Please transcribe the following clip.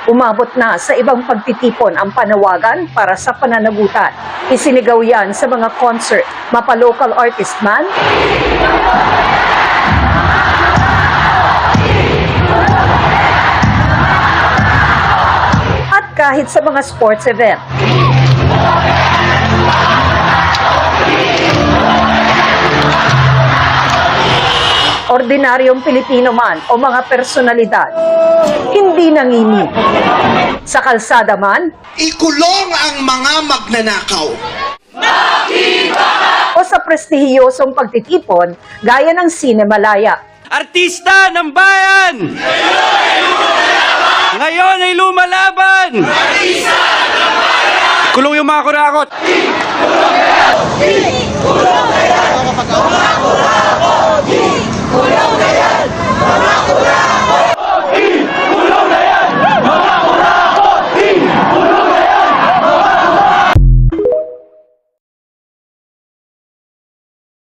Umabot na sa ibang pagtitipon ang panawagan para sa pananagutan. Isinigaw yan sa mga concert, mapa-local artist man, at kahit sa mga sports event. Ordinaryong Pilipino man o mga personalidad, hindi nangingi. Sa kalsada man, Ikulong ang mga magnanakaw. o sa prestihiyosong pagtitipon gaya ng Cinemalaya. Artista ng bayan! Ngayon ay lumalaban! Kulong yung mga kurakot!